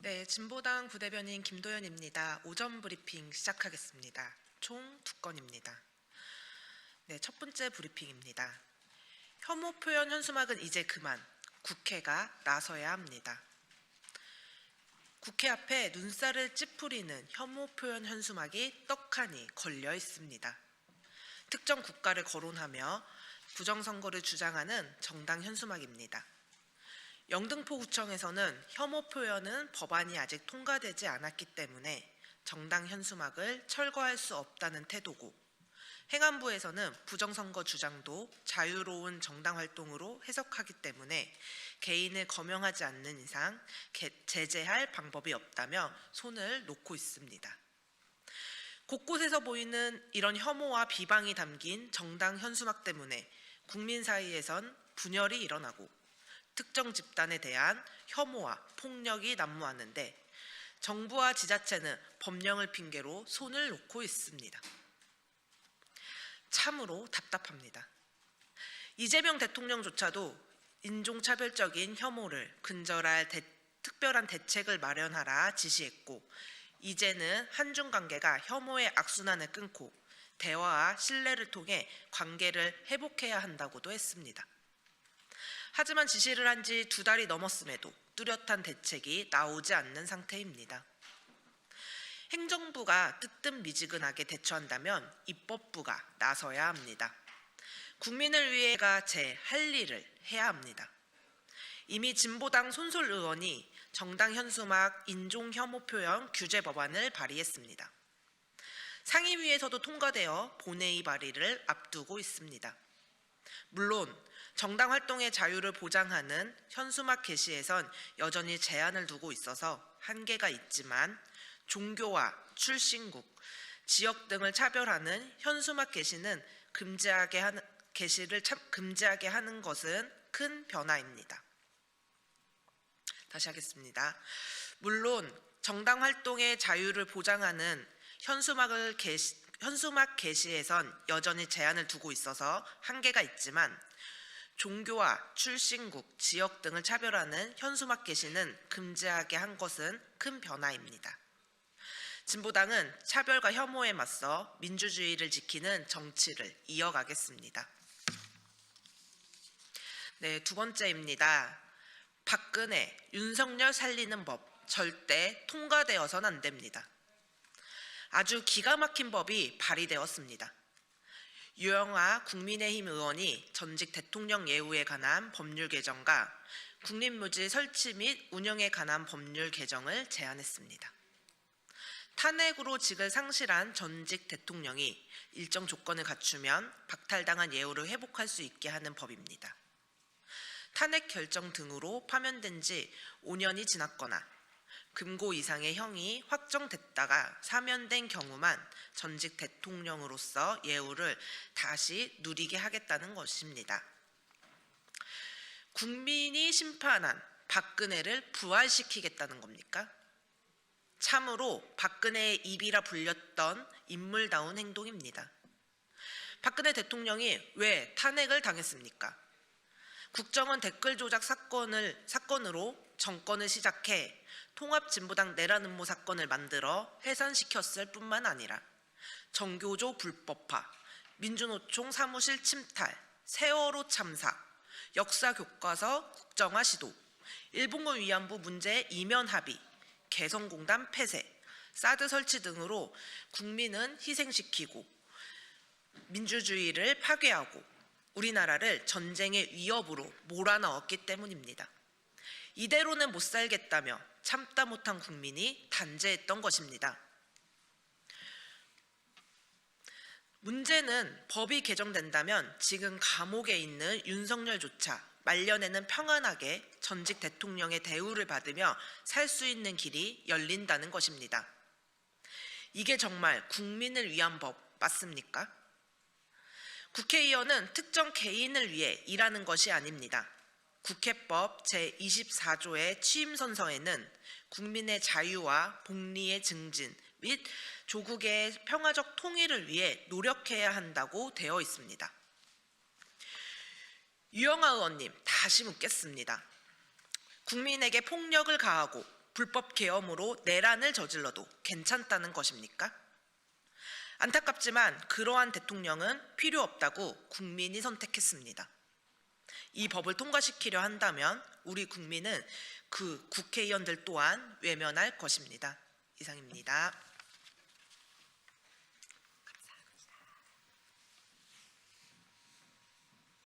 네, 진보당 부대변인 김도연입니다. 오전 브리핑 시작하겠습니다. 총 2건입니다. 네, 첫 번째 브리핑입니다. 혐오 표현 현수막은 이제 그만, 국회가 나서야 합니다. 국회 앞에 눈살을 찌푸리는 혐오 표현 현수막이 떡하니 걸려 있습니다. 특정 국가를 거론하며 부정선거를 주장하는 정당 현수막입니다. 영등포구청에서는 혐오 표현은 법안이 아직 통과되지 않았기 때문에 정당 현수막을 철거할 수 없다는 태도고, 행안부에서는 부정선거 주장도 자유로운 정당 활동으로 해석하기 때문에 개인을 거명하지 않는 이상 제재할 방법이 없다며 손을 놓고 있습니다. 곳곳에서 보이는 이런 혐오와 비방이 담긴 정당 현수막 때문에 국민 사이에선 분열이 일어나고 특정 집단에 대한 혐오와 폭력이 난무하는데 정부와 지자체는 법령을 핑계로 손을 놓고 있습니다. 참으로 답답합니다. 이재명 대통령조차도 인종차별적인 혐오를 근절할 특별한 대책을 마련하라 지시했고, 이제는 한중 관계가 혐오의 악순환을 끊고 대화와 신뢰를 통해 관계를 회복해야 한다고도 했습니다. 하지만 지시를 한 지 2달이 넘었음에도 뚜렷한 대책이 나오지 않는 상태입니다. 행정부가 뜨뜻미지근하게 대처한다면 입법부가 나서야 합니다. 국민을 위해가 제 할 일을 해야 합니다. 이미 진보당 손솔 의원이 정당 현수막 인종 혐오 표현 규제 법안을 발의했습니다. 상임위에서도 통과되어 본회의 발의를 앞두고 있습니다. 물론 정당 활동의 자유를 보장하는 현수막 게시에선 여전히 제한을 두고 있어서 한계가 있지만, 종교와 출신국, 지역 등을 차별하는 현수막 게시를 금지하게 하는 것은 큰 변화입니다. 다시 하겠습니다. 물론 정당 활동의 자유를 보장하는 현수막 게시에선 여전히 제한을 두고 있어서 한계가 있지만, 종교와 출신국, 지역 등을 차별하는 현수막 게시는 금지하게 한 것은 큰 변화입니다. 진보당은 차별과 혐오에 맞서 민주주의를 지키는 정치를 이어가겠습니다. 네, 2번째입니다. 박근혜, 윤석열 살리는 법 절대 통과되어선 안 됩니다. 아주 기가 막힌 법이 발의되었습니다. 유영아 국민의힘 의원이 전직 대통령 예우에 관한 법률 개정과 국립묘지 설치 및 운영에 관한 법률 개정을 제안했습니다. 탄핵으로 직을 상실한 전직 대통령이 일정 조건을 갖추면 박탈당한 예우를 회복할 수 있게 하는 법입니다. 탄핵 결정 등으로 파면된 지 5년이 지났거나 금고 이상의 형이 확정됐다가 사면된 경우만 전직 대통령으로서 예우를 다시 누리게 하겠다는 것입니다. 국민이 심판한 박근혜를 부활시키겠다는 겁니까? 참으로 박근혜의 입이라 불렸던 인물다운 행동입니다. 박근혜 대통령이 왜 탄핵을 당했습니까? 국정원 댓글 조작 사건으로 정권을 시작해 통합진보당 내란 음모 사건을 만들어 해산시켰을 뿐만 아니라 정교조 불법화, 민주노총 사무실 침탈, 세월호 참사, 역사교과서 국정화 시도, 일본군 위안부 문제 이면 합의, 개성공단 폐쇄, 사드 설치 등으로 국민은 희생시키고 민주주의를 파괴하고 우리나라를 전쟁의 위협으로 몰아넣었기 때문입니다. 이대로는 못 살겠다며 참다 못한 국민이 단죄했던 것입니다. 문제는 법이 개정된다면 지금 감옥에 있는 윤석열조차 말년에는 평안하게 전직 대통령의 대우를 받으며 살 수 있는 길이 열린다는 것입니다. 이게 정말 국민을 위한 법 맞습니까? 국회의원은 특정 개인을 위해 일하는 것이 아닙니다. 국회법 제24조의 취임선서에는 국민의 자유와 복리의 증진 및 조국의 평화적 통일을 위해 노력해야 한다고 되어 있습니다. 유영아 의원님, 다시 묻겠습니다. 국민에게 폭력을 가하고 불법 계엄으로 내란을 저질러도 괜찮다는 것입니까? 안타깝지만 그러한 대통령은 필요 없다고 국민이 선택했습니다. 이 법을 통과시키려 한다면 우리 국민은 그 국회의원들 또한 외면할 것입니다. 이상입니다.